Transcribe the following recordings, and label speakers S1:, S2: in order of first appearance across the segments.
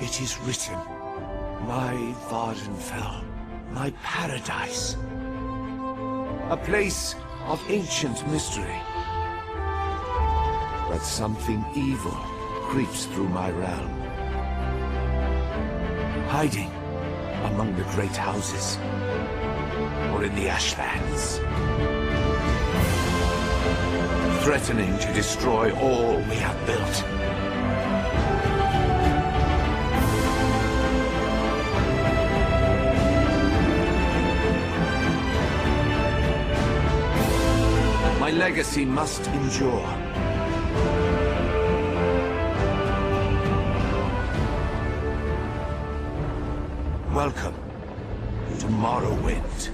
S1: It is written, my Warden fell, my paradise. A place of ancient mystery. But something evil creeps through my realm. Hiding among the great houses, or in the ashlands. Threatening to destroy all we have built. My legacy must endure. Welcome to Morrowind.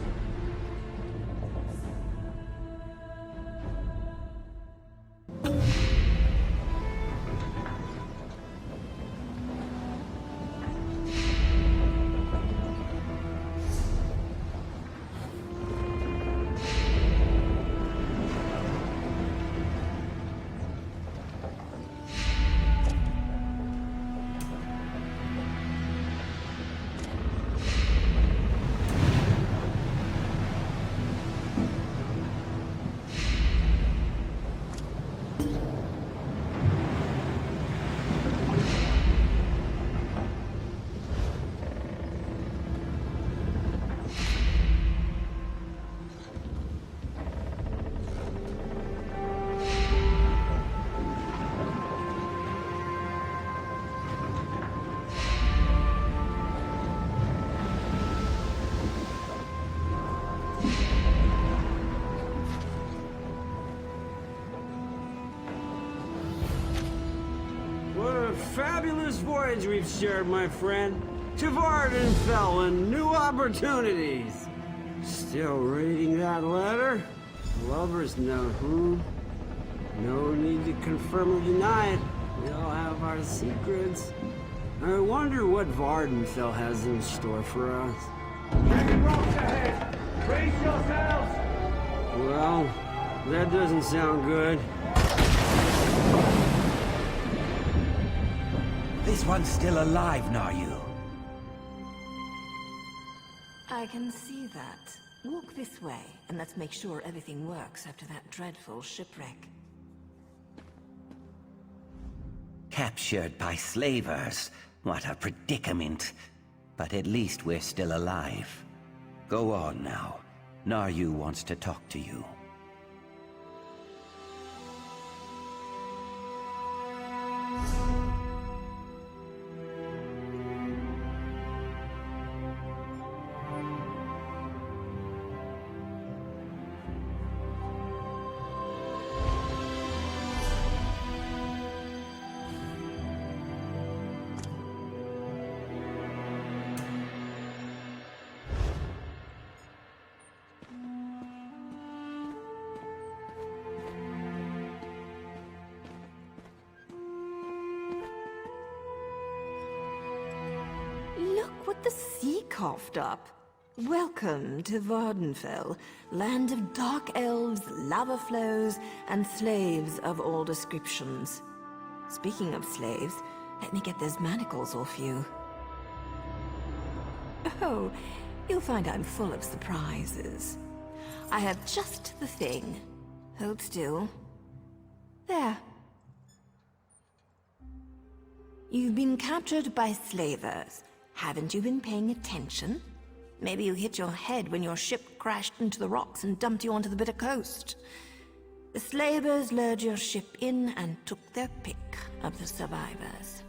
S2: Fabulous voyage we've shared, my friend. To Warden fell and new opportunities. Still reading that letter? Lover's note, No need to confirm or deny it. We all have our secrets. I wonder what Vardenfell has in store for us.
S3: Heavy rocks ahead! Brace yourselves!
S2: Well, that doesn't sound good.
S4: This one's still alive, Naryu.
S5: I can see that. Walk this way, and let's make sure everything works after that dreadful shipwreck.
S4: Captured by slavers. What a predicament. But at least we're still alive. Go on now. Naryu wants to talk to you.
S5: Look what the sea coughed up. Welcome to Vardenfell, land of dark elves, lava flows, and slaves of all descriptions. Speaking of slaves, let me get those manacles off you. Oh, you'll find I'm full of surprises. I have just the thing. Hold still. There. You've been captured by slavers. Haven't you been paying attention? Maybe you hit your head when your ship crashed into the rocks and dumped you onto the bitter coast. The slavers lured your ship in and took their pick of the survivors.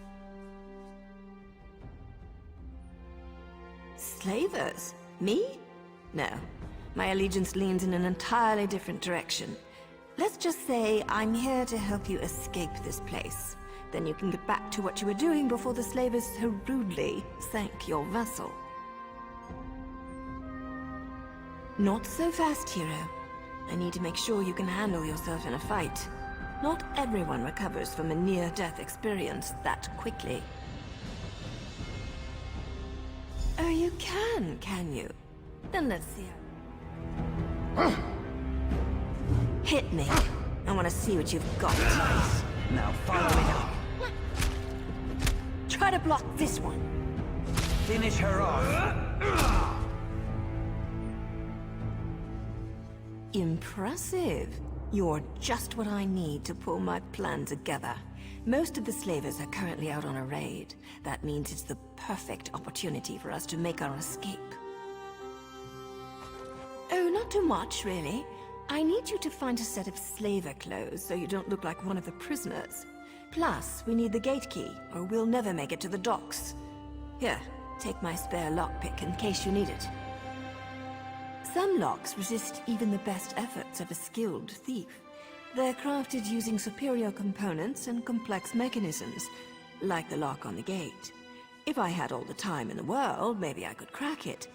S5: Slavers? Me? No. My allegiance leans in an entirely different direction. Let's just say I'm here to help you escape this place. Then you can get back to what you were doing before the slavers so rudely sank your vessel. Not so fast, hero. I need to make sure you can handle yourself in a fight. Not everyone recovers from a near-death experience that quickly. Oh, you can you? Then let's see how... Hit me. I want to see what you've got.
S4: Nice. Now follow it up.
S5: Try try to block this one.
S4: Finish her off.
S5: Impressive. You're just what I need to pull my plan together. Most of the slavers are currently out on a raid. That means it's the perfect opportunity for us to make our escape. Oh, not too much, really. I need you to find a set of slaver clothes so you don't look like one of the prisoners. Plus, we need the gate key, or we'll never make it to the docks. Here, take my spare lockpick in case you need it. Some locks resist even the best efforts of a skilled thief. They're crafted using superior components and complex mechanisms, like the lock on the gate. If I had all the time in the world, maybe I could crack it.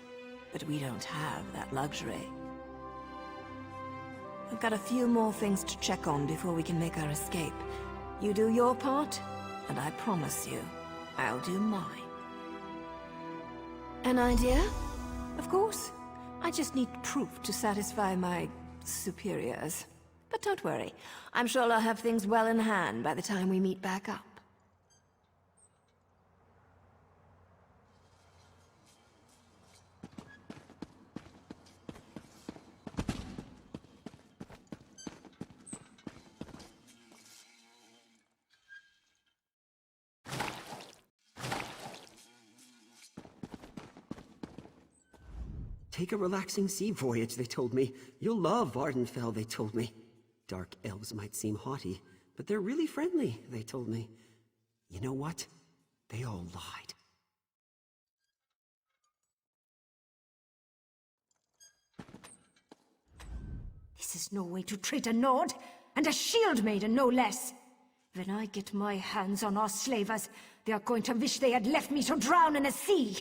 S5: But we don't have that luxury. I've got a few more things to check on before we can make our escape. You do your part, and I promise you, I'll do mine. An idea? Of course. I just need proof to satisfy my superiors. But don't worry, I'm sure I'll have things well in hand by the time we meet back up.
S2: Take a relaxing sea voyage, they told me. You'll love Vardenfell, they told me. Dark elves might seem haughty, but they're really friendly, they told me. You know what? They all lied.
S6: This is no way to treat a Nord, and a shield maiden no less. When I get my hands on our slavers, they are going to wish they had left me to drown in a sea.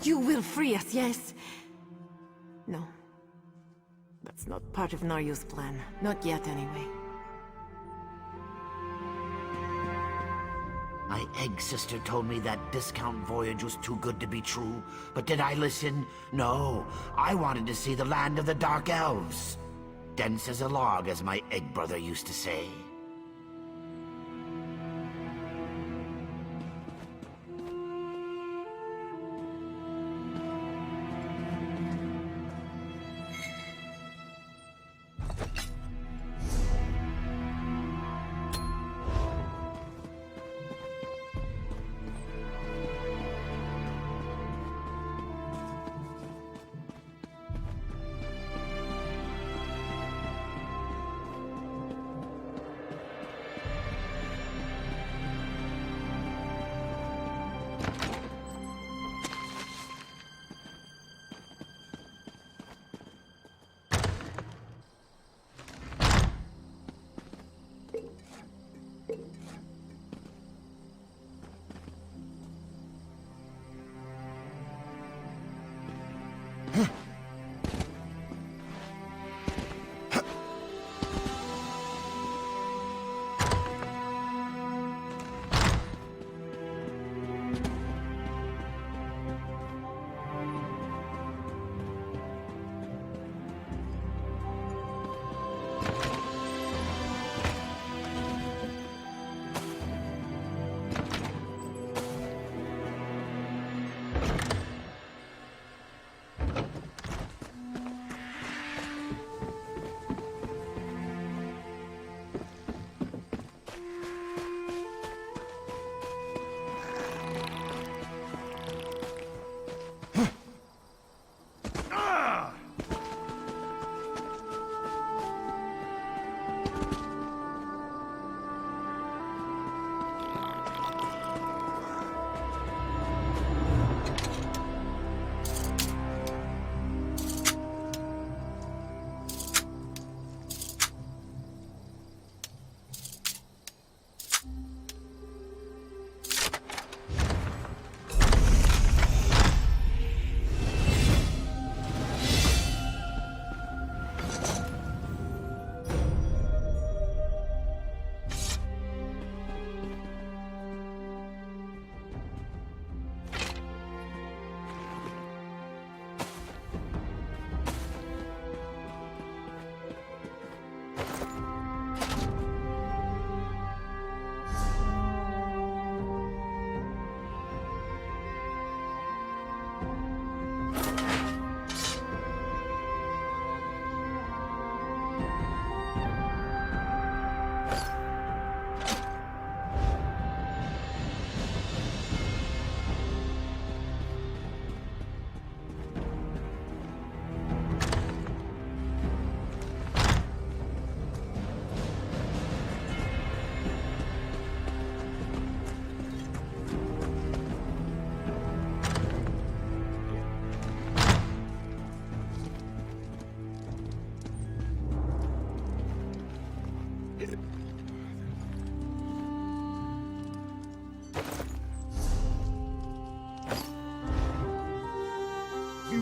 S5: You will free us, yes? No. That's not part of Naryu's plan. Not yet, anyway.
S1: My egg sister told me that discount voyage was too good to be true, but did I listen? No. I wanted to see the land of the Dark Elves. Dense as a log, as my egg brother used to say.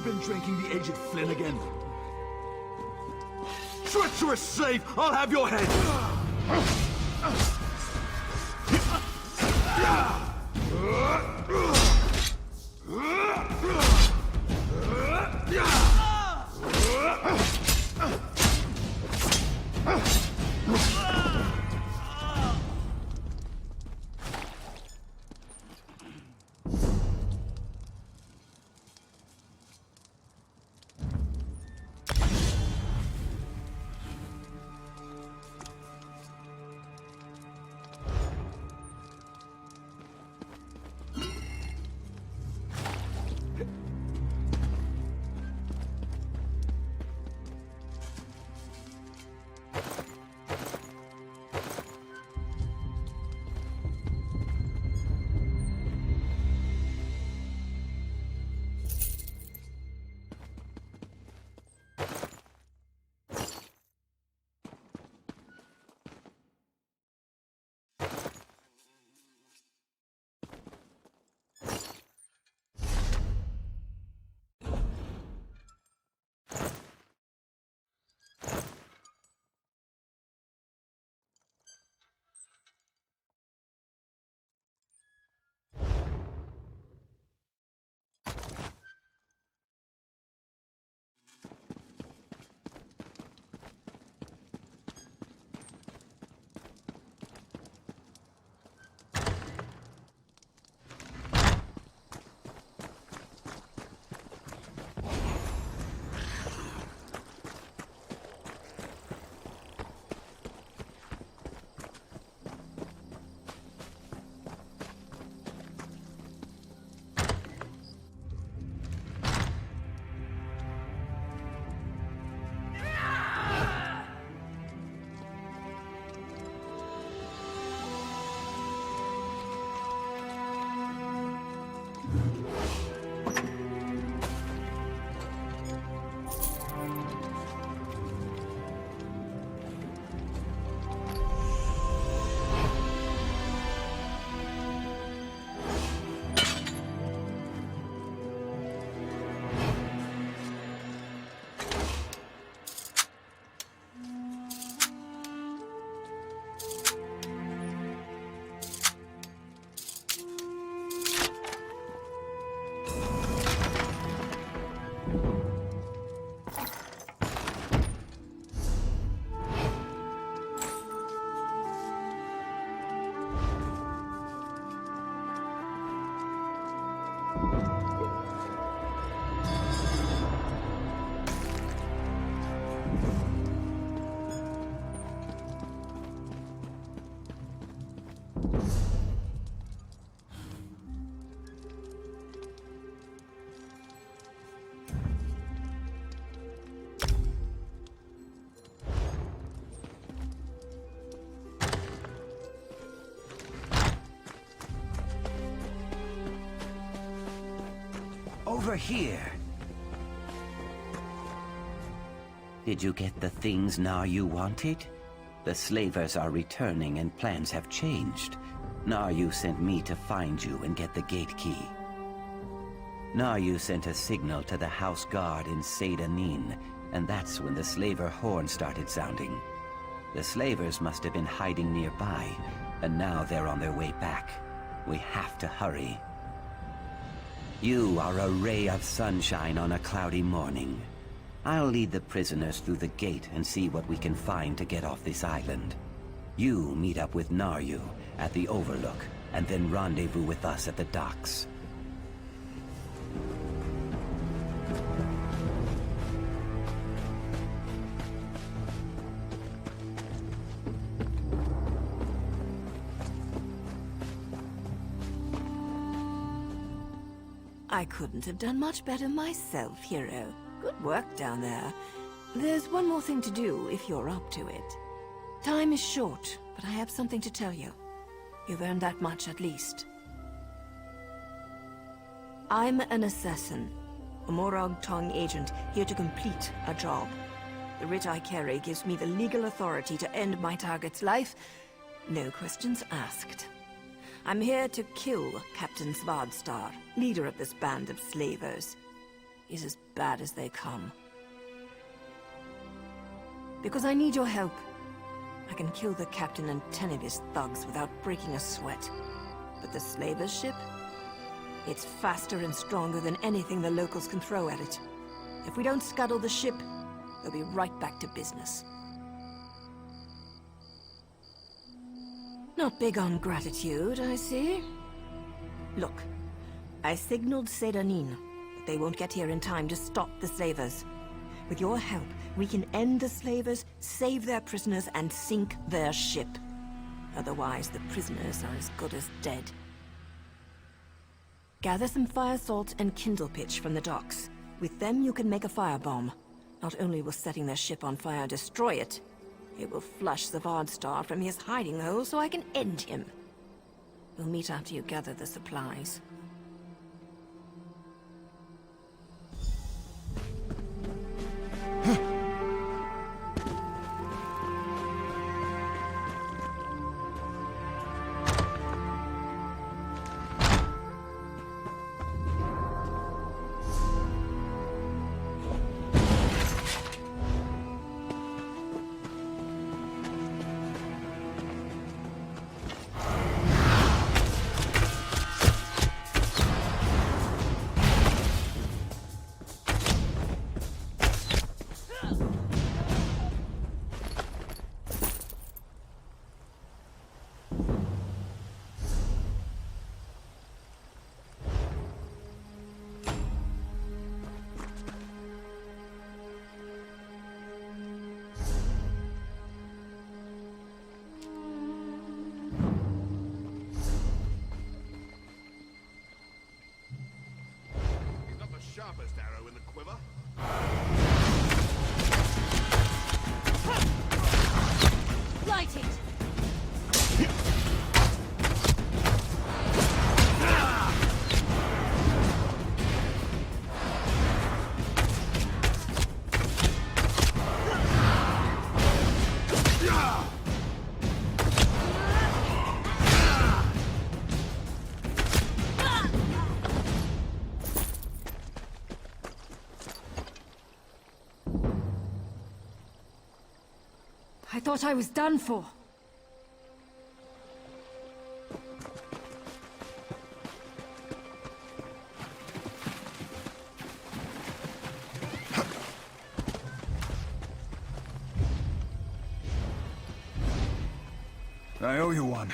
S7: been drinking the aged Flynn again? Treacherous slave! I'll have your head!
S4: Over here. Did you get the things now you wanted? The slavers are returning and plans have changed. Naryu sent me to find you and get the gate key. Naryu sent a signal to the house guard in Seyda-Nin, and that's when the slaver horn started sounding. The slavers must have been hiding nearby, and now they're on their way back. We have to hurry. You are a ray of sunshine on a cloudy morning. I'll lead the prisoners through the gate and see what we can find to get off this island. You meet up with Naryu at the Overlook, and then rendezvous with us at the docks.
S5: I couldn't have done much better myself, hero. Good work down there. There's one more thing to do, if you're up to it. Time is short, but I have something to tell you. You've earned that much, at least. I'm an assassin, a Morag Tong agent, here to complete a job. The writ I carry gives me the legal authority to end my target's life. No questions asked. I'm here to kill Captain Svardstar, leader of this band of slavers. is as bad as they come. Because I need your help. I can kill the captain and 10 of his thugs without breaking a sweat. But the slaver's ship? It's faster and stronger than anything the locals can throw at it. If we don't scuttle the ship, they'll be right back to business. Not big on gratitude, I see. Look, I signaled Sedanin, but they won't get here in time to stop the slavers. With your help, we can end the slavers, save their prisoners, and sink their ship. Otherwise, the prisoners are as good as dead. Gather some fire salt and kindle pitch from the docks. With them, you can make a firebomb. Not only will setting their ship on fire destroy it, it will flush the Vardstar from his hiding hole so I can end him. We'll meet after you gather the supplies.
S7: Sharpest arrow in the quiver.
S6: Light it! I thought I was done for.
S7: I owe you one.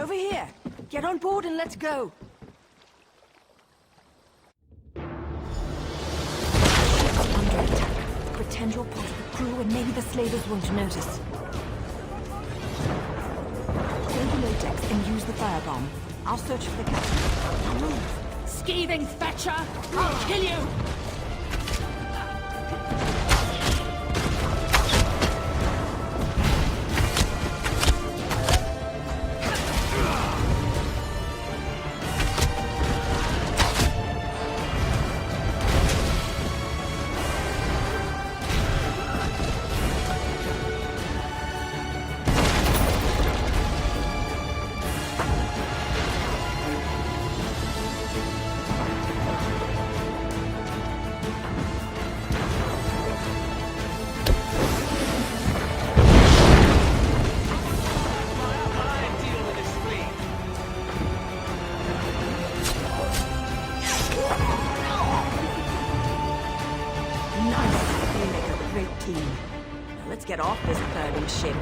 S5: Over here! Get on board and let's go! pretend you're part of the crew and maybe the slavers won't notice. Throw the latex and use the firebomb. I'll search for the captain. Now move.
S6: Skeeving fetcher! I'll kill you!
S5: Let's get off this burning ship.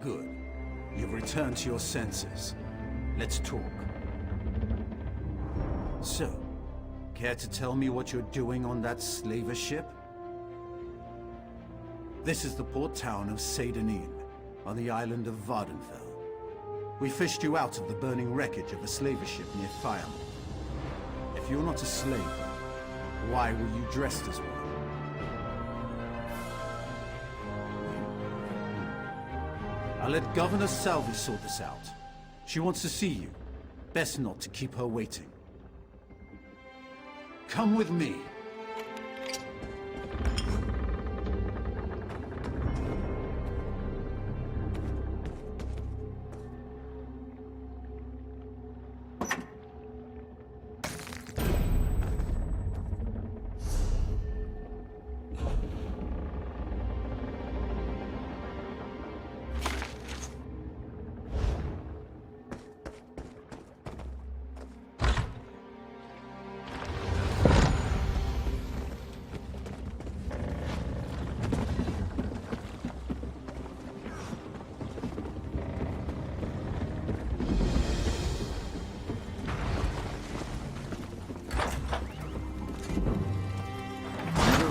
S8: Good. You've returned to your senses. Let's talk. So, care to tell me what you're doing on that slaver ship? This is the port town of Seydanin, on the island of Vardenfell. We fished you out of the burning wreckage of a slaver ship near Firemont. If you're not a slaver, why were you dressed as one? I'll let Governor Salvi sort this out. She wants to see you. Best not to keep her waiting. Come with me.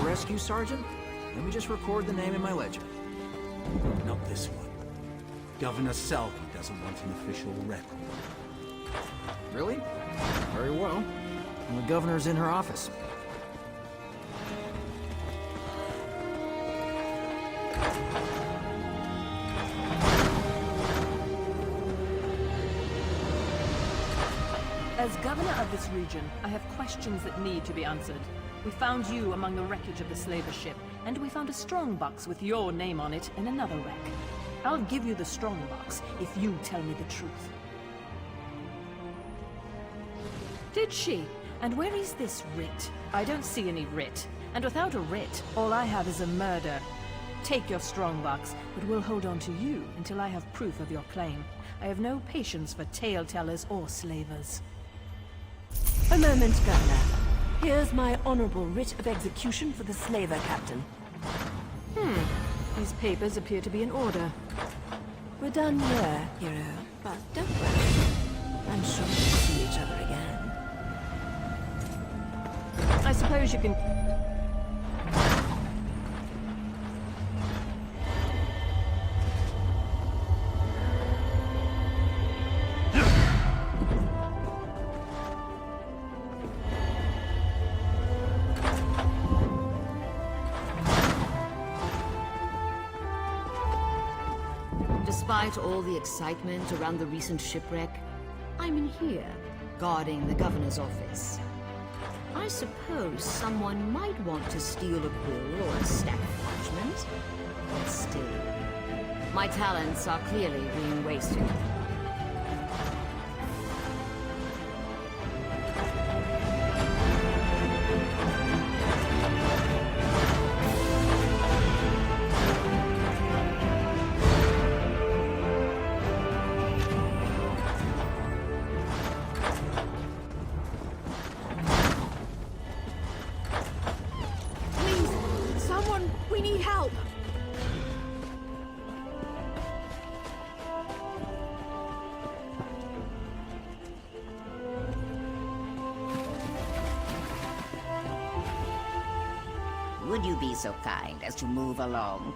S9: Rescue Sergeant? Let me just record the name in my ledger.
S8: Not this one. Governor Salvi doesn't want an official record.
S9: Really? Very well. And the governor's in her office.
S10: As governor of this region, I have questions that need to be answered. We found you among the wreckage of the slaver ship, and we found a strongbox with your name on it in another wreck. I'll give you the strongbox if you tell me the truth. Did she? And where is this writ? I don't see any writ. And without a writ, all I have is a murder. Take your strongbox, but we'll hold on to you until I have proof of your claim. I have no patience for tale-tellers or slavers.
S5: A moment, Governor. Here's my honorable writ of execution for the slaver captain.
S10: These papers appear to be in order.
S5: We're done here, hero. But don't worry. I'm sure we'll see each other again.
S10: I suppose you can...
S11: Despite all the excitement around the recent shipwreck, I'm in here, guarding the governor's office. I suppose someone might want to steal a quill or a stack of parchment. But still, my talents are clearly being wasted.
S12: Would you be so kind as to move along?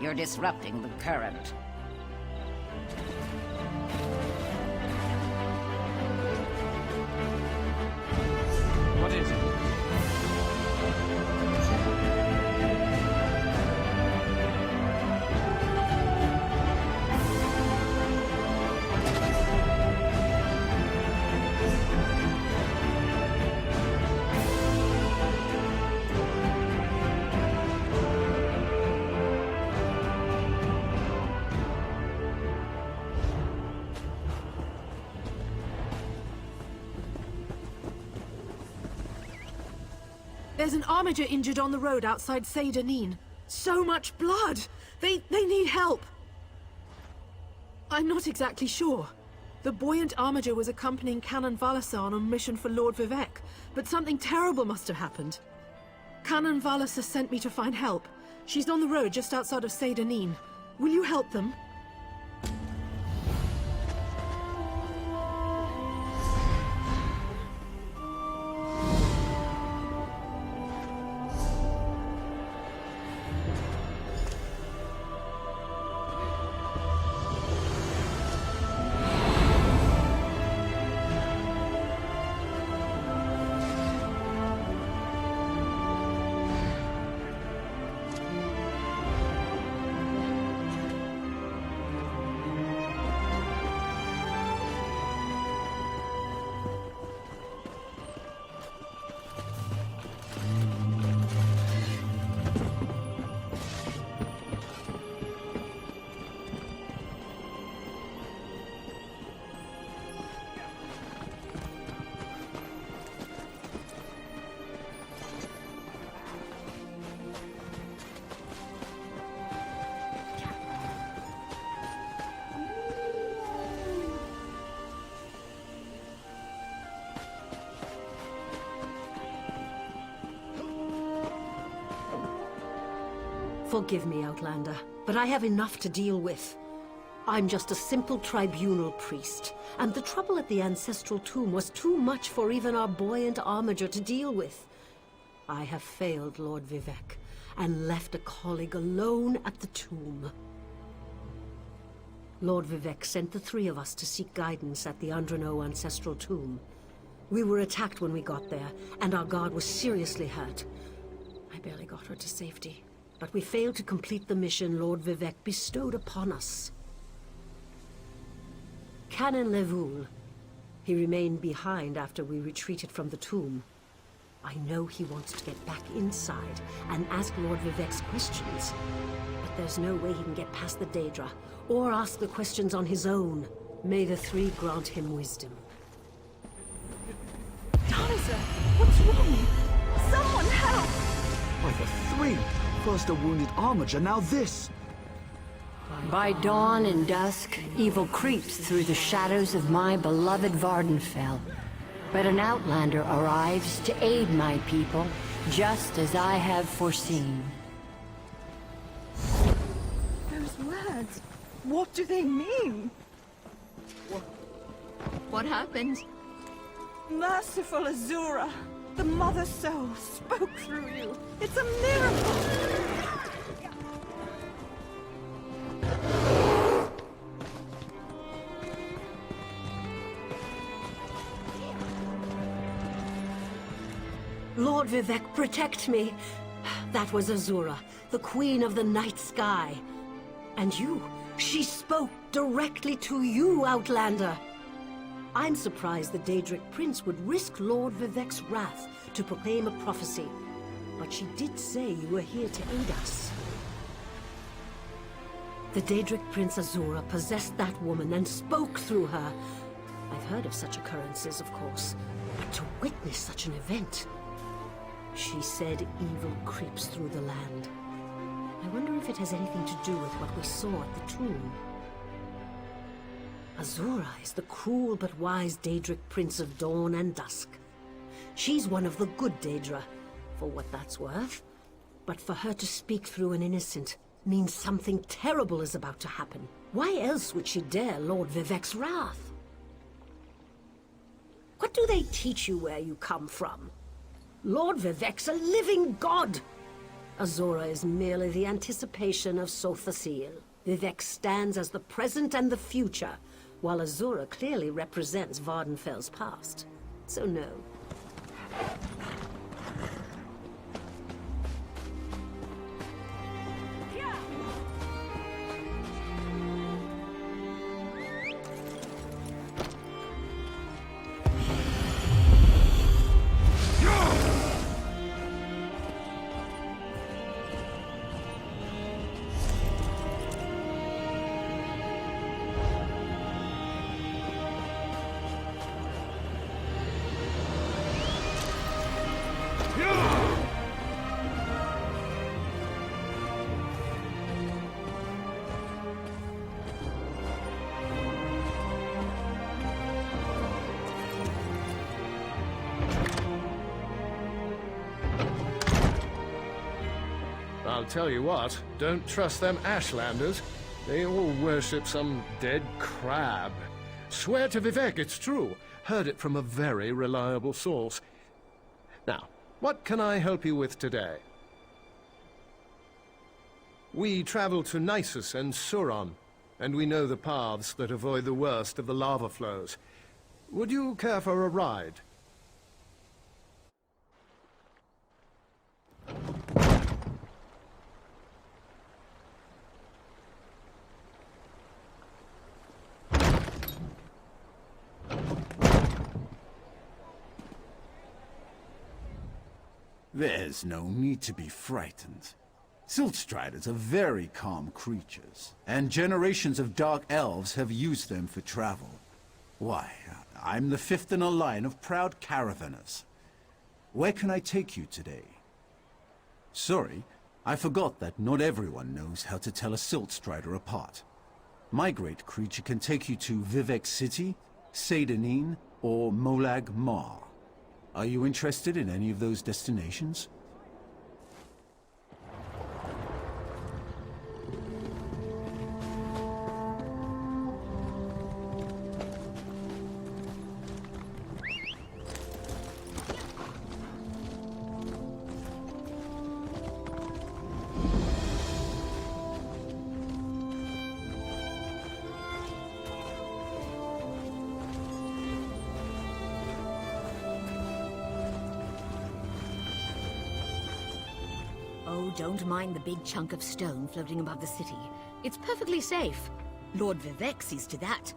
S12: You're disrupting the current.
S9: What is it?
S10: There's an armiger injured on the road outside Seydanin. So much blood! They need help! I'm not exactly sure. The buoyant armiger was accompanying Canon Valasa on a mission for Lord Vivek, but something terrible must have happened. Canon Valasa sent me to find help. She's on the road just outside of Seydanin. Will you help them?
S13: Forgive me, Outlander, but I have enough to deal with. I'm just a simple tribunal priest, and the trouble at the ancestral tomb was too much for even our buoyant armiger to deal with. I have failed Lord Vivek, and left a colleague alone at the tomb. Lord Vivek sent the three of us to seek guidance at the Undrano ancestral tomb. We were attacked when we got there, and our guard was seriously hurt. I barely got her to safety. But we failed to complete the mission Lord Vivek bestowed upon us. Canon Levoul. He remained behind after we retreated from the tomb. I know he wants to get back inside and ask Lord Vivek's questions. But there's no way he can get past the Daedra, or ask the questions on his own. May the three grant him wisdom.
S10: Darniza, what's wrong? Someone help!
S14: By the three! First a wounded armiger, now this!
S15: By dawn and dusk, evil creeps through the shadows of my beloved Vardenfell. But an outlander arrives to aid my people, just as I have foreseen.
S10: Those words, what do they mean?
S11: What happened?
S10: Merciful Azura, the Mother Soul spoke through you. It's a miracle!
S13: Lord Vivek, protect me! That was Azura, the Queen of the Night Sky. And you, she spoke directly to you, Outlander. I'm surprised the Daedric Prince would risk Lord Vivec's wrath to proclaim a prophecy. But she did say you were here to aid us. The Daedric Prince Azura possessed that woman and spoke through her. I've heard of such occurrences, of course, but to witness such an event... She said evil creeps through the land. I wonder if it has anything to do with what we saw at the tomb. Azura is the cruel but wise Daedric Prince of Dawn and Dusk. She's one of the good Daedra, for what that's worth. But for her to speak through an innocent means something terrible is about to happen. Why else would she dare Lord Vivec's wrath? What do they teach you where you come from? Lord Vivec's a living god! Azura is merely the anticipation of Sothasil. Vivec stands as the present and the future, while Azura clearly represents Vardenfell's past. So no.
S16: I'll tell you what, don't trust them Ashlanders. They all worship some dead crab. Swear to Vivec it's true. Heard it from a very reliable source. Now, what can I help you with today? We travel to Nisus and Suron, and we know the paths that avoid the worst of the lava flows. Would you care for a ride?
S8: There's no need to be frightened. Siltstriders are very calm creatures, and generations of dark elves have used them for travel. Why, I'm the fifth in a line of proud caravanners. Where can I take you today? Sorry, I forgot that not everyone knows how to tell a Siltstrider apart. My great creature can take you to Vivec City, Seydanin, or Molag Mar. Are you interested in any of those destinations?
S11: Oh, don't mind the big chunk of stone floating above the city. It's perfectly safe. Lord Vivec sees to that.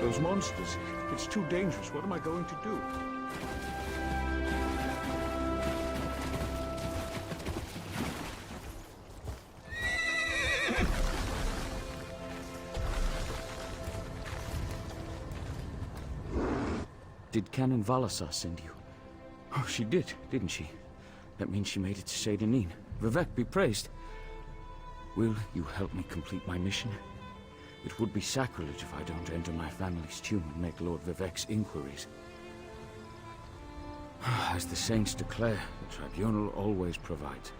S14: Those monsters. It's too dangerous. What am I going to do?
S9: Did Canon Valasar send you? Oh, she did, didn't she? That means she made it to Seyda-Neen. Vivek be praised. Will you help me complete my mission? It would be sacrilege if I don't enter my family's tomb and make Lord Vivek's inquiries. As the saints declare, the tribunal always provides.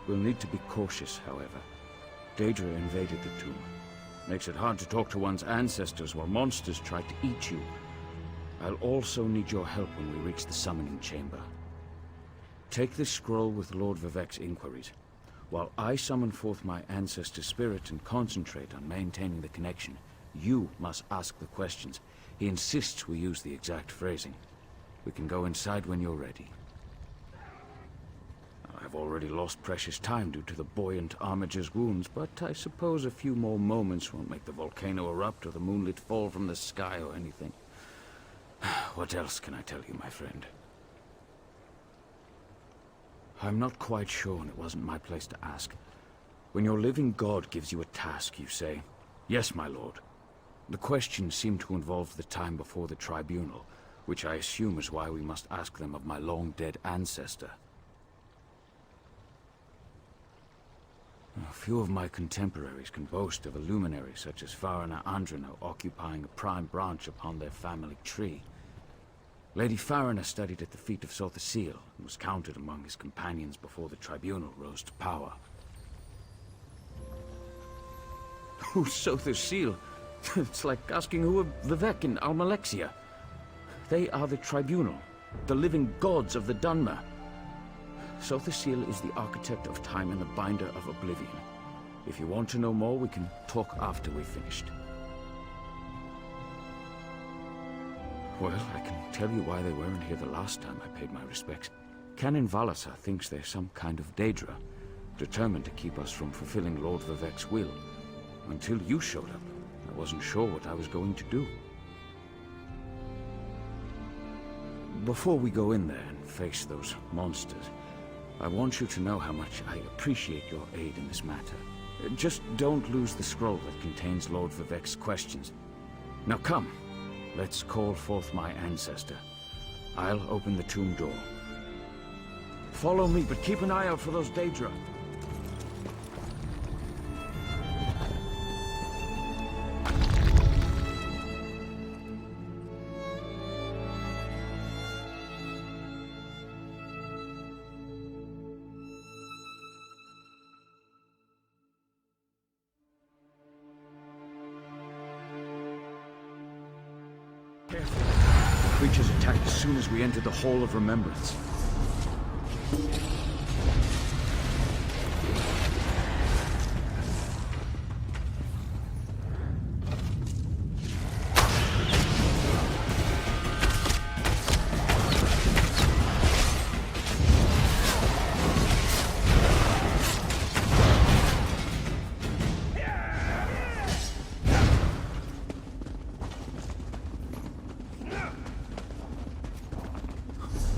S9: We'll need to be cautious, however. Daedra invaded the tomb. Makes it hard to talk to one's ancestors while monsters try to eat you. I'll also need your help when we reach the summoning chamber. Take this scroll with Lord Vivek's inquiries, while I summon forth my ancestor spirit and concentrate on maintaining the connection. You must ask the questions. He insists we use the exact phrasing. We can go inside when you're ready. I've already lost precious time due to the buoyant armiger's wounds, but I suppose a few more moments won't make the volcano erupt or the moonlit fall from the sky or anything. What else can I tell you, my friend? I'm not quite sure, and it wasn't my place to ask. When your living god gives you a task, you say, "Yes, my lord." The questions seem to involve the time before the tribunal, which I assume is why we must ask them of my long-dead ancestor. A few of my contemporaries can boast of a luminary such as Farina Andrino occupying a prime branch upon their family tree. Lady Farina studied at the feet of Sotha Sil and was counted among his companions before the tribunal rose to power. Who's Sotha Sil? It's like asking who are Vivek and Almalexia. They are the tribunal, the living gods of the Dunmer. Sotha Sil is the architect of time and the binder of oblivion. If you want to know more, we can talk after we've finished. Well, I can tell you why they weren't here the last time I paid my respects. Canon Valasar thinks they're some kind of Daedra, determined to keep us from fulfilling Lord Vivek's will. Until you showed up, I wasn't sure what I was going to do. Before we go in there and face those monsters, I want you to know how much I appreciate your aid in this matter. Just don't lose the scroll that contains Lord Vivek's questions. Now come. Let's call forth my ancestor. I'll open the tomb door. Follow me, but keep an eye out for those Daedra. Creatures attacked as soon as we entered the Hall of Remembrance.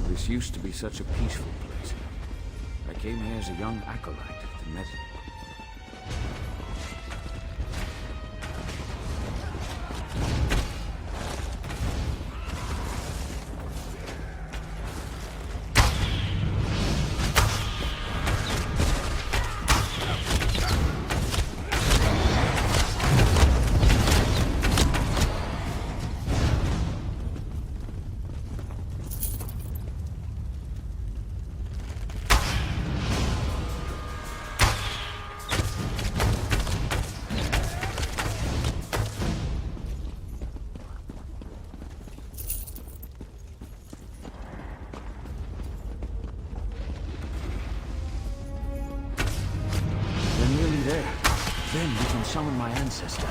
S9: This used to be such a peaceful place. I came here as a young acolyte to meditate. summon my ancestor.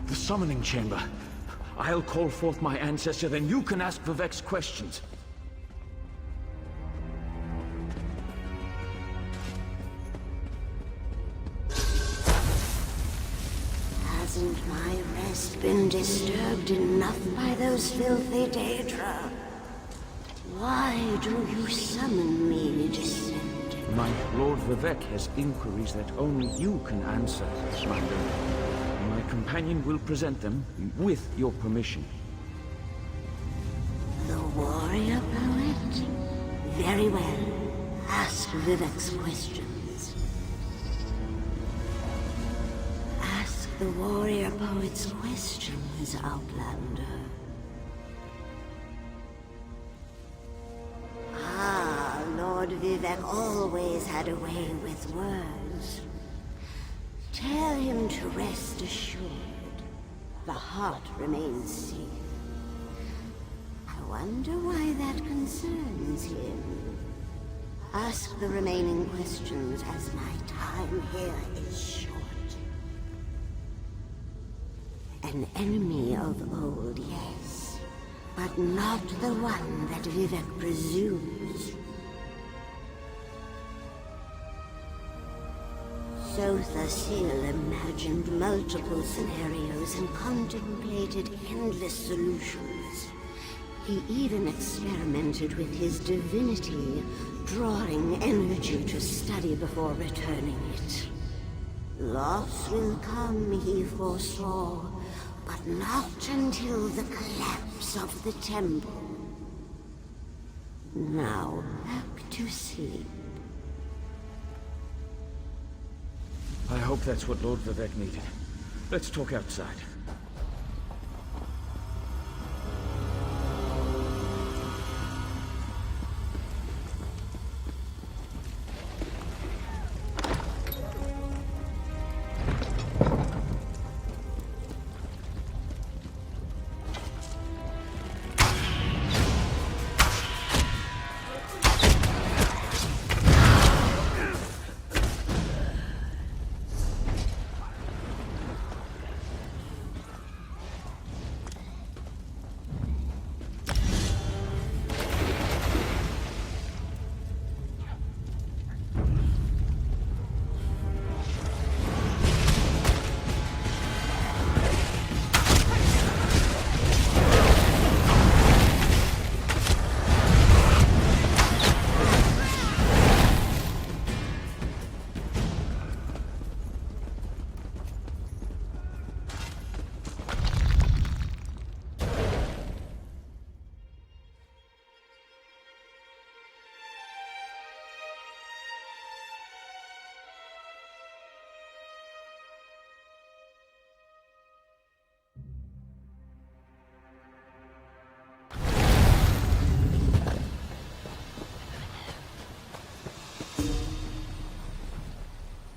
S9: The summoning chamber. I'll call forth my ancestor, then you can ask Vivek's questions.
S15: Hasn't my rest been disturbed enough by those filthy Daedra? Why do you summon me, descendant?
S9: My Lord Vivek has inquiries that only you can answer, Commander. My companion will present them with your permission.
S15: The warrior poet? Very well. Ask Vivek's questions. Ask the warrior poet's questions, Outlander. Ah, Lord Vivek always had a way with words. Tell him to rest assured. The heart remains safe. I wonder why that concerns him. Ask the remaining questions as my time here is short. An enemy of old, yes, but not the one that Vivek presumes. Sothasil imagined multiple scenarios and contemplated endless solutions. He even experimented with his divinity, drawing energy to study before returning it. Loss will come, he foresaw, but not until the collapse of the temple. Now, back to sleep.
S9: I hope that's what Lord Vivek needed. Let's talk outside.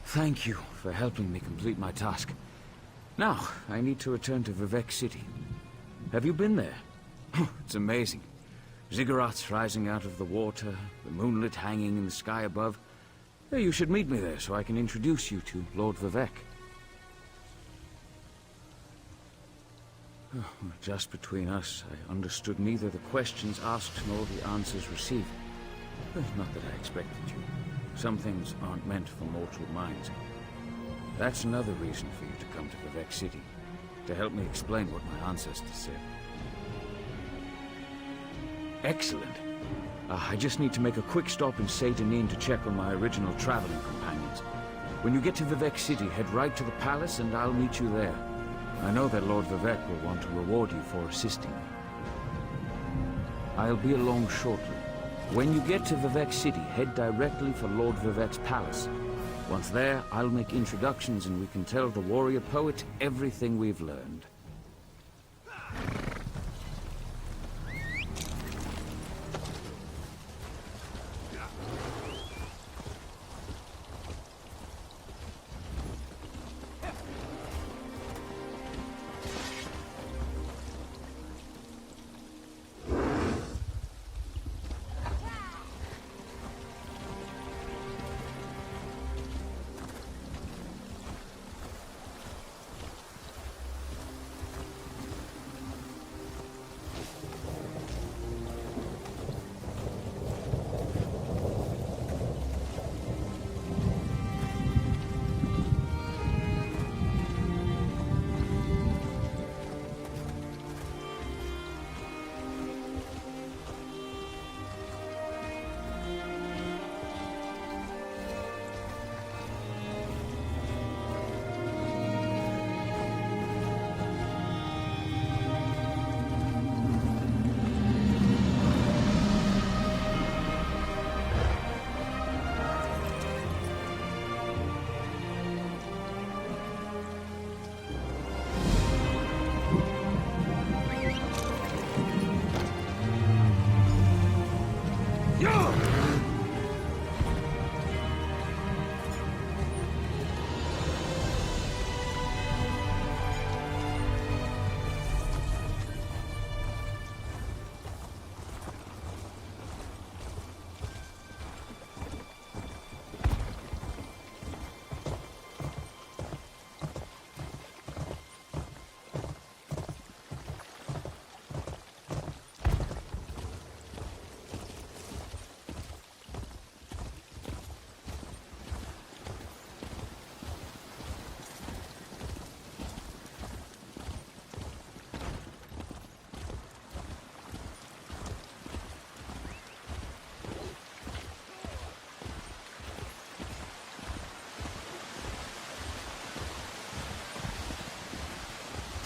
S9: Thank you for helping me complete my task. Now, I need to return to Vivek City. Have you been there? It's amazing. Ziggurats rising out of the water, the moonlit hanging in the sky above. Hey, you should meet me there so I can introduce you to Lord Vivek. Just between us, I understood neither the questions asked nor the answers received. Not that I expected you. Some things aren't meant for mortal minds. That's another reason for you to come to Vivek City, to help me explain what my ancestors said. Excellent. I just need to make a quick stop in Seydanin to check on my original traveling companions. When you get to Vivek City, head right to the palace and I'll meet you there. I know that Lord Vivek will want to reward you for assisting me. I'll be along shortly. When you get to Vivek City, head directly for Lord Vivek's palace. Once there, I'll make introductions and we can tell the warrior poet everything we've learned.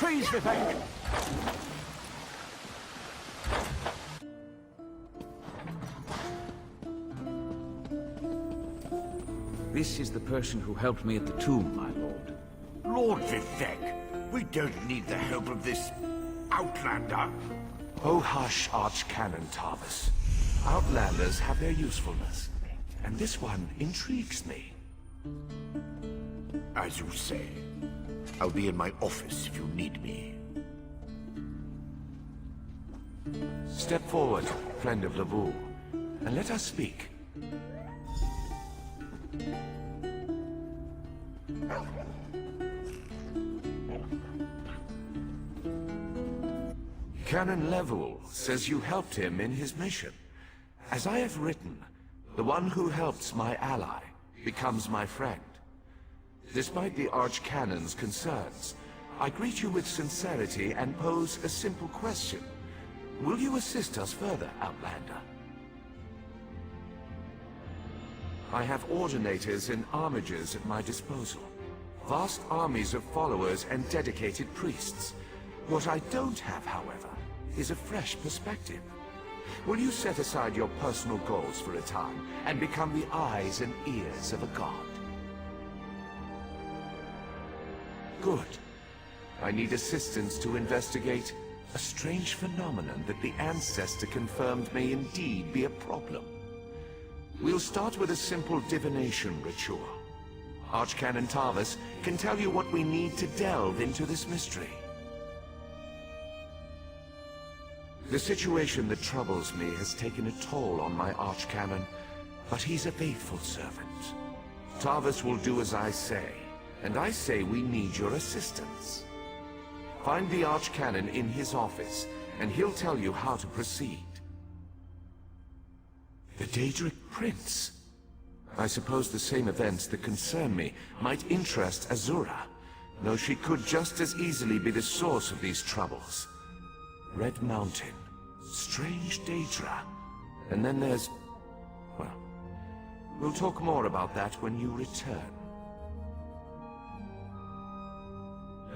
S3: Freeze, Vivek!
S9: This is the person who helped me at the tomb, my lord.
S1: Lord Vivek, we don't need the help of this outlander.
S17: Oh hush, Archcanon Tarvis. Outlanders have their usefulness, and this one intrigues me.
S1: As you say. I'll be in my office if you need me.
S17: Step forward, friend of Lavul, and let us speak. Canon Level says you helped him in his mission. As I have written, the one who helps my ally becomes my friend. Despite the Archcanon's concerns, I greet you with sincerity and pose a simple question. Will you assist us further, Outlander? I have ordinators and armigers at my disposal. Vast armies of followers and dedicated priests. What I don't have, however, is a fresh perspective. Will you set aside your personal goals for a time and become the eyes and ears of a god? Good. I need assistance to investigate a strange phenomenon that the Ancestor confirmed may indeed be a problem. We'll start with a simple divination ritual. Archcanon Tarvis can tell you what we need to delve into this mystery. The situation that troubles me has taken a toll on my Archcanon, but he's a faithful servant. Tarvis will do as I say, and I say we need your assistance. Find the Archcanon in his office, and he'll tell you how to proceed. The Daedric Prince? I suppose the same events that concern me might interest Azura, though she could just as easily be the source of these troubles. Red Mountain, strange Daedra, and then there's... well, we'll talk more about that when you return.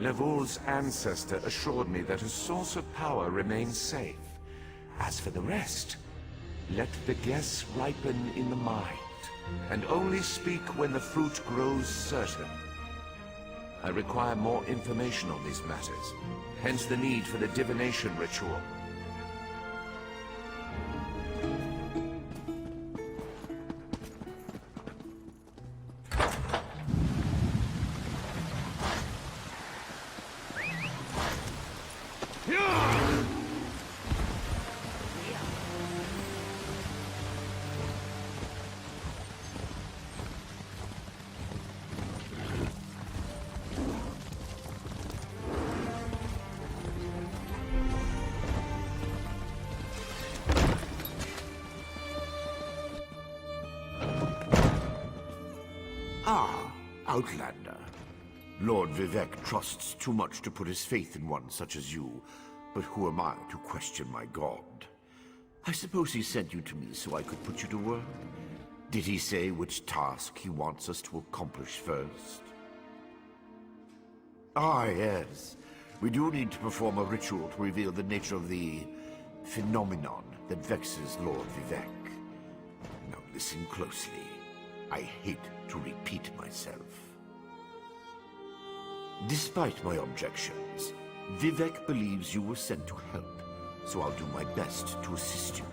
S17: Levul's ancestor assured me that a source of power remains safe. As for the rest, let the guess ripen in the mind, and only speak when the fruit grows certain. I require more information on these matters, hence the need for the divination ritual.
S1: Ah, Outlander. Lord Vivek trusts too much to put his faith in one such as you, but who am I to question my god? I suppose he sent you to me so I could put you to work? Did he say which task he wants us to accomplish first? Ah, yes. We do need to perform a ritual to reveal the nature of the phenomenon that vexes Lord Vivek. Now listen closely. I hate to repeat myself. Despite my objections, Vivek believes you were sent to help, so I'll do my best to assist you.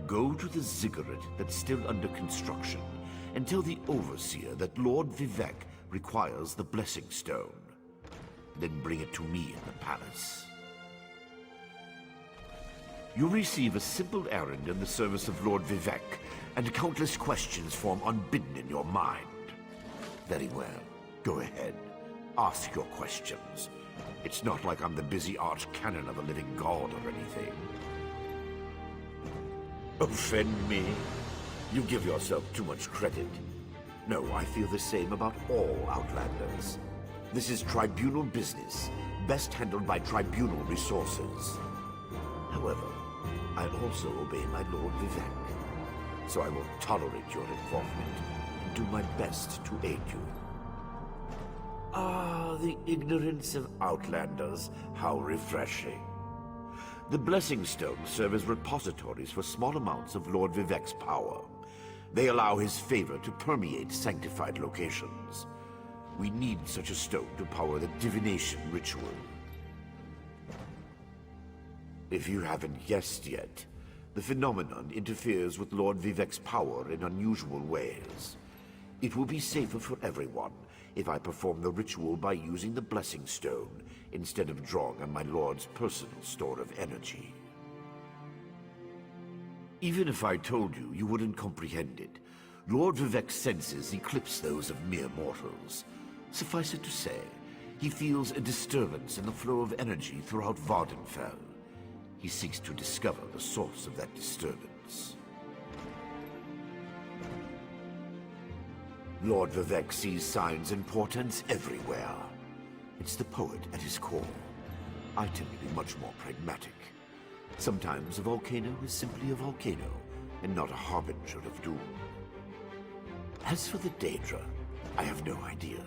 S1: Go to the ziggurat that's still under construction and tell the Overseer that Lord Vivek requires the Blessing Stone. Then bring it to me in the palace. You'll receive a simple errand in the service of Lord Vivek, and countless questions form unbidden in your mind. Very well. Go ahead. Ask your questions. It's not like I'm the busy archcanon of a living god or anything. Offend me? You give yourself too much credit. No, I feel the same about all Outlanders. This is tribunal business, best handled by tribunal resources. However, I also obey my Lord Vivek, so I will tolerate your involvement and do my best to aid you. Ah, the ignorance of Outlanders. How refreshing. The Blessing Stones serve as repositories for small amounts of Lord Vivek's power. They allow his favor to permeate sanctified locations. We need such a stone to power the divination ritual. If you haven't guessed yet, the phenomenon interferes with Lord Vivek's power in unusual ways. It will be safer for everyone if I perform the ritual by using the Blessing Stone instead of drawing on my Lord's personal store of energy. Even if I told you, you wouldn't comprehend it. Lord Vivek's senses eclipse those of mere mortals. Suffice it to say, he feels a disturbance in the flow of energy throughout Vardenfell. He seeks to discover the source of that disturbance. Lord Vivek sees signs and portents everywhere. It's the poet at his core. I tend to be much more pragmatic. Sometimes a volcano is simply a volcano, and not a harbinger of doom. As for the Daedra, I have no idea.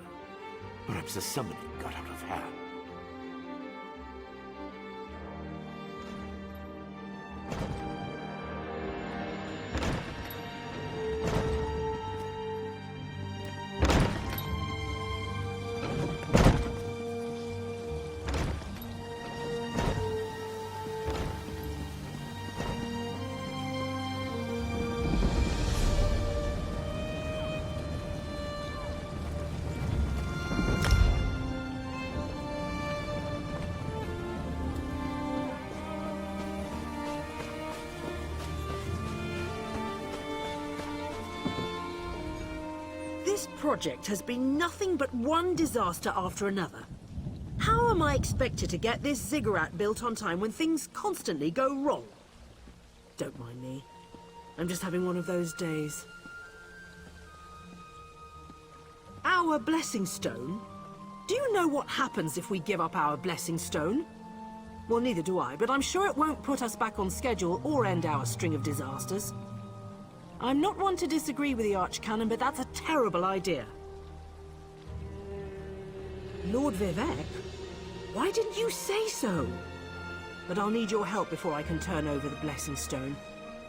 S1: Perhaps the summoning got out of hand.
S18: This project has been nothing but one disaster after another. How am I expected to get this ziggurat built on time when things constantly go wrong? Don't mind me. I'm just having one of those days. Our Blessing Stone? Do you know what happens if we give up our Blessing Stone? Well, neither do I, but I'm sure it won't put us back on schedule or end our string of disasters. I'm not one to disagree with the Archcanon, but that's a terrible idea. Lord Vivek? Why didn't you say so? But I'll need your help before I can turn over the Blessing Stone.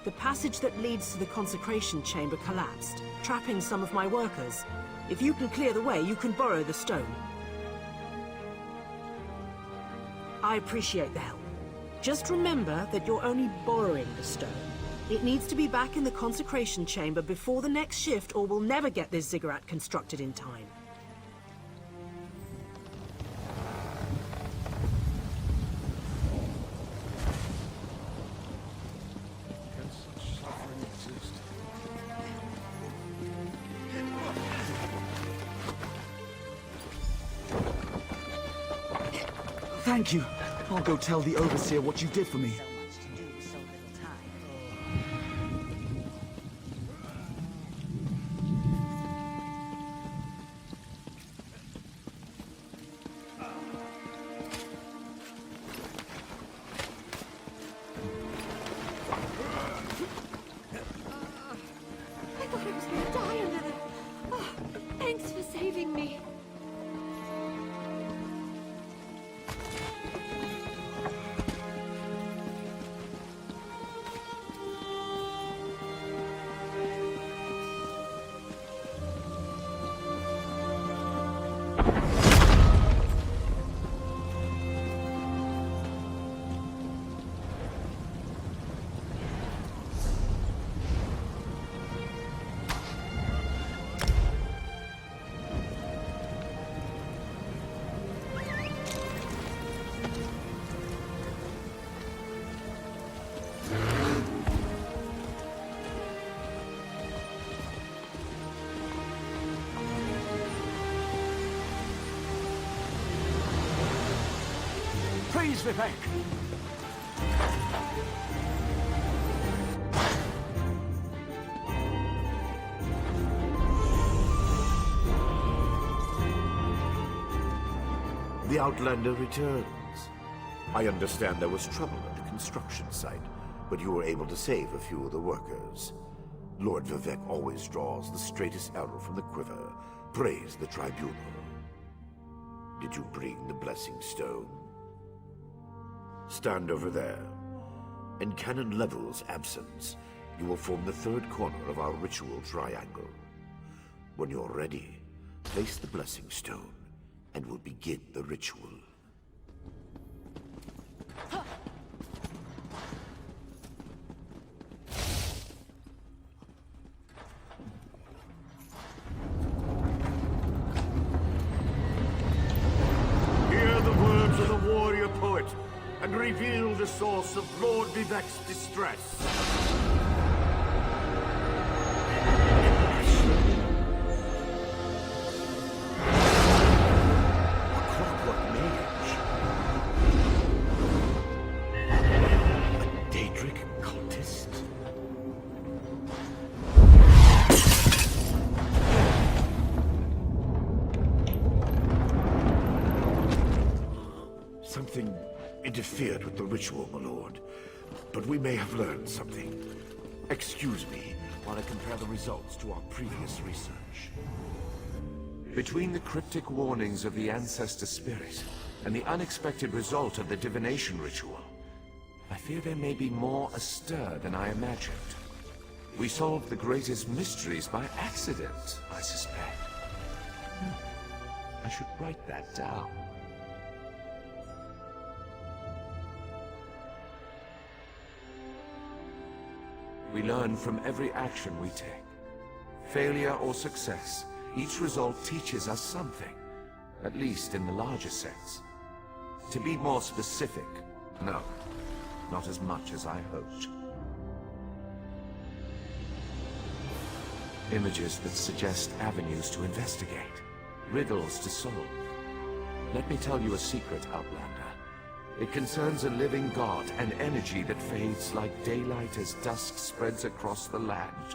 S18: The passage that leads to the consecration chamber collapsed, trapping some of my workers. If you can clear the way, you can borrow the stone. I appreciate the help. Just remember that you're only borrowing the stone. It needs to be back in the consecration chamber before the next shift, or we'll never get this ziggurat constructed in time.
S14: Can such suffering exist?
S19: Thank you. I'll go tell the Overseer what you did for me.
S3: Praise Vivek!
S1: The Outlander returns. I understand there was trouble at the construction site, but you were able to save a few of the workers. Lord Vivek always draws the straightest arrow from the quiver. Praise the Tribunal. Did you bring the Blessing Stone? Stand over there. In Canon Level's absence, you will form the third corner of our ritual triangle. When you're ready, place the Blessing Stone, and we'll begin the ritual. Hear the words of the warrior poet, and reveal the source of Lord Vivek's distress. Something interfered with the ritual, my lord. But we may have learned something. Excuse me while I compare the results to our previous research.
S17: Between the cryptic warnings of the ancestor spirit and the unexpected result of the divination ritual, I fear there may be more astir than I imagined. We solved the greatest mysteries by accident, I suspect. I should write that down. We learn from every action we take. Failure or success, each result teaches us something, at least in the larger sense. To be more specific, no, not as much as I hoped. Images that suggest avenues to investigate, riddles to solve. Let me tell you a secret, Outlander. It concerns a living god, an energy that fades like daylight as dusk spreads across the land.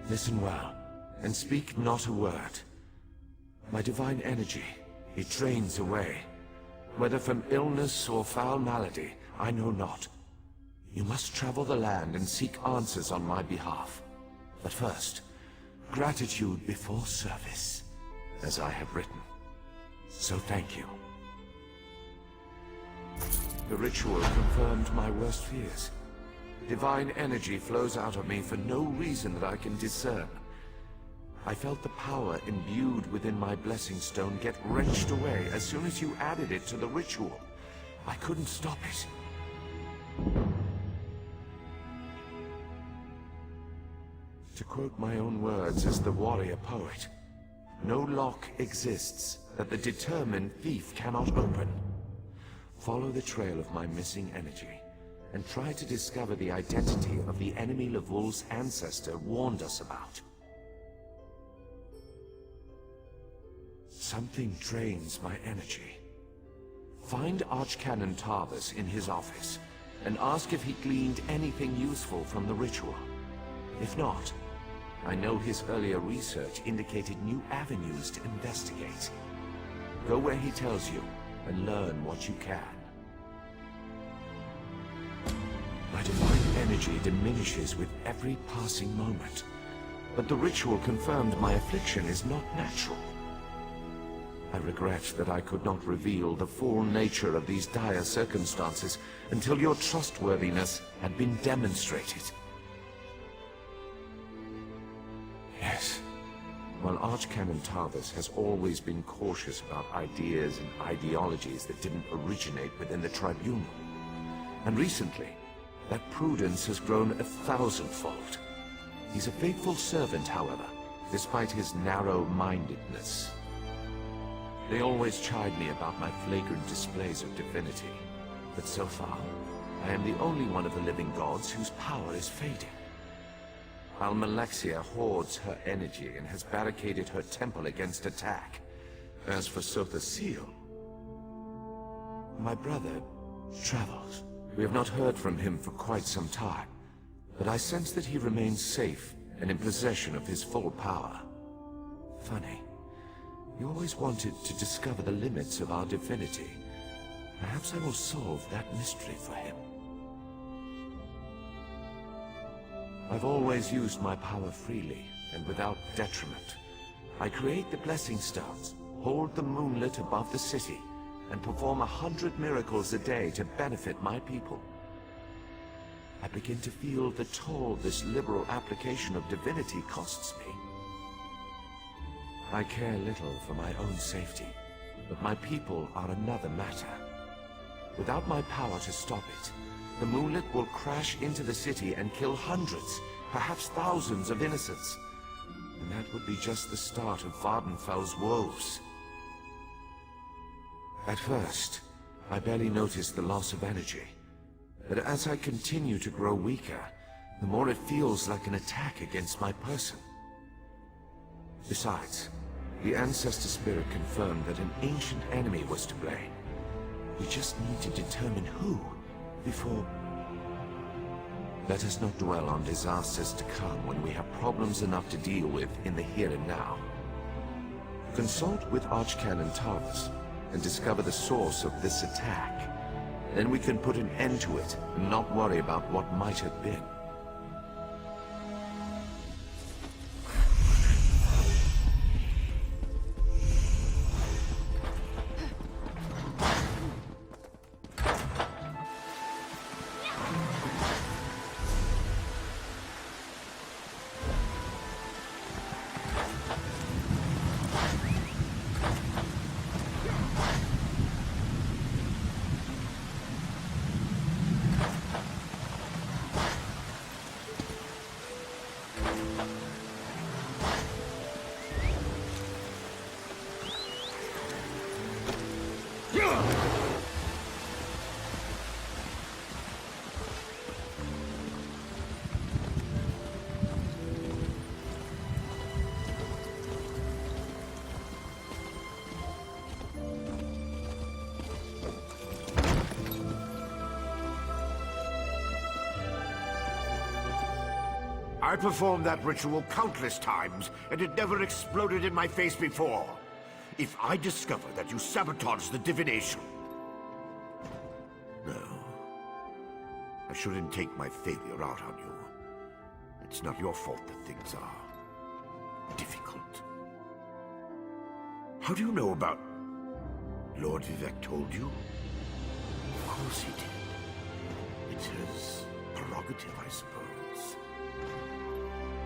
S17: Listen well, and speak not a word. My divine energy, it drains away. Whether from illness or foul malady, I know not. You must travel the land and seek answers on my behalf. But first, gratitude before service, as I have written. So thank you. The ritual confirmed my worst fears. Divine energy flows out of me for no reason that I can discern. I felt the power imbued within my blessing stone get wrenched away as soon as you added it to the ritual. I couldn't stop it. To quote my own words as the warrior poet, no lock exists that the determined thief cannot open. Follow the trail of my missing energy, and try to discover the identity of the enemy Lavul's ancestor warned us about. Something drains my energy. Find Archcanon Tarvis in his office, and ask if he gleaned anything useful from the ritual. If not, I know his earlier research indicated new avenues to investigate. Go where he tells you, and learn what you can. My divine energy diminishes with every passing moment, but the ritual confirmed my affliction is not natural. I regret that I could not reveal the full nature of these dire circumstances until your trustworthiness had been demonstrated. Yes. While Archcanon Tarvis has always been cautious about ideas and ideologies that didn't originate within the Tribunal. And recently, that prudence has grown 1,000-fold. He's a faithful servant, however, despite his narrow-mindedness. They always chide me about my flagrant displays of divinity, but so far, I am the only one of the living gods whose power is fading. Almalexia hoards her energy and has barricaded her temple against attack. As for Sotha Seal, my brother travels. We have not heard from him for quite some time, but I sense that he remains safe and in possession of his full power. Funny. He always wanted to discover the limits of our divinity. Perhaps I will solve that mystery for him. I've always used my power freely and without detriment. I create the blessing stones, hold the moonlit above the city, and perform 100 miracles a day to benefit my people. I begin to feel the toll this liberal application of divinity costs me. I care little for my own safety, but my people are another matter. Without my power to stop it, the moonlit will crash into the city and kill hundreds, perhaps thousands of innocents. And that would be just the start of Vardenfell's woes. At first, I barely noticed the loss of energy. But as I continue to grow weaker, the more it feels like an attack against my person. Besides, the Ancestor Spirit confirmed that an ancient enemy was to blame. We just need to determine who, before... Let us not dwell on disasters to come when we have problems enough to deal with in the here and now. Consult with Archcanon Thomas and discover the source of this attack. Then we can put an end to it and not worry about what might have been.
S1: I performed that ritual countless times, and it never exploded in my face before. If I discover that you sabotaged the divination... No. I shouldn't take my failure out on you. It's not your fault that things are... difficult. How do you know about... Lord Vivec told you? Of course he did. It's his prerogative, I suppose.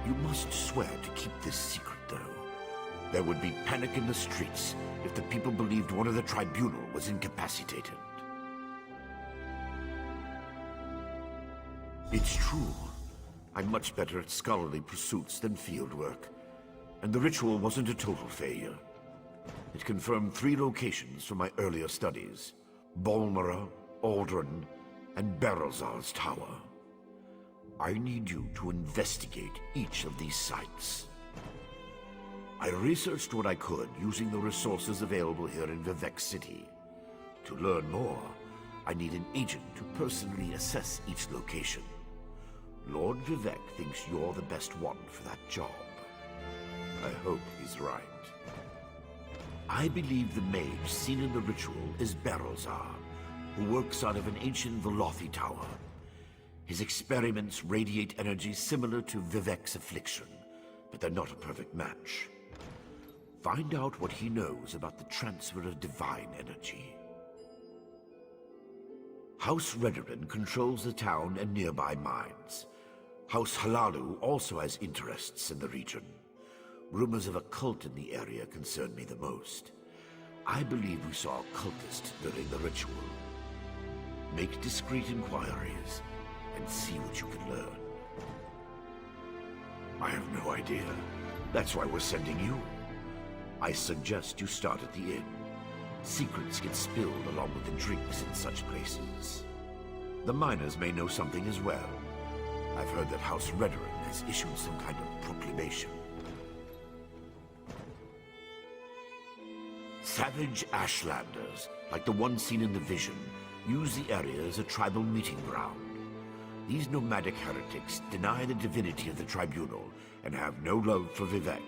S1: You must swear to keep this secret, though. There would be panic in the streets if the people believed one of the tribunal was incapacitated. It's true. I'm much better at scholarly pursuits than field work. And the ritual wasn't a total failure. It confirmed 3 locations from my earlier studies. Balmora, Aldrin, and Berelzar's tower. I need you to investigate each of these sites. I researched what I could using the resources available here in Vivec City. To learn more, I need an agent to personally assess each location. Lord Vivec thinks you're the best one for that job. I hope he's right. I believe the mage seen in the ritual is Berelzar, who works out of an ancient Velothi tower. His experiments radiate energy similar to Vivec's affliction, but they're not a perfect match. Find out what he knows about the transfer of divine energy. House Redoran controls the town and nearby mines. House Halalu also has interests in the region. Rumors of a cult in the area concern me the most. I believe we saw a cultist during the ritual. Make discreet inquiries and see what you can learn. I have no idea. That's why we're sending you. I suggest you start at the inn. Secrets get spilled along with the drinks in such places. The miners may know something as well. I've heard that House Redoran has issued some kind of proclamation. Savage Ashlanders, like the one seen in the vision, use the area as a tribal meeting ground. These nomadic heretics deny the divinity of the tribunal and have no love for Vivec.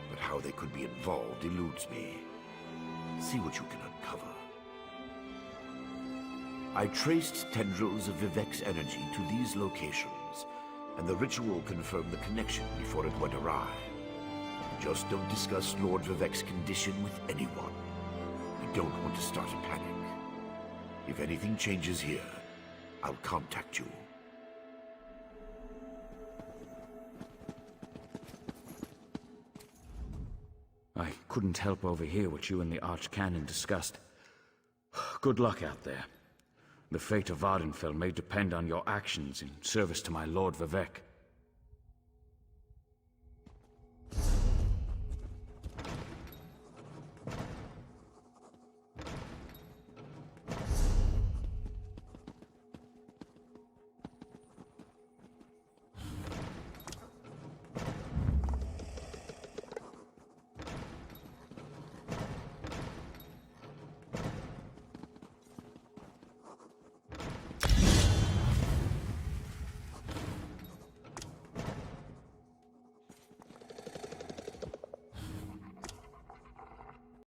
S1: But how they could be involved eludes me. See what you can uncover. I traced tendrils of Vivec's energy to these locations, and the ritual confirmed the connection before it went awry.
S7: Just don't discuss Lord Vivek's condition with anyone. We don't want to start a panic. If anything changes here, I'll contact you.
S9: I couldn't help overhear what you and the Archcanon discussed. Good luck out there. The fate of Vardenfell may depend on your actions in service to my Lord Vivek.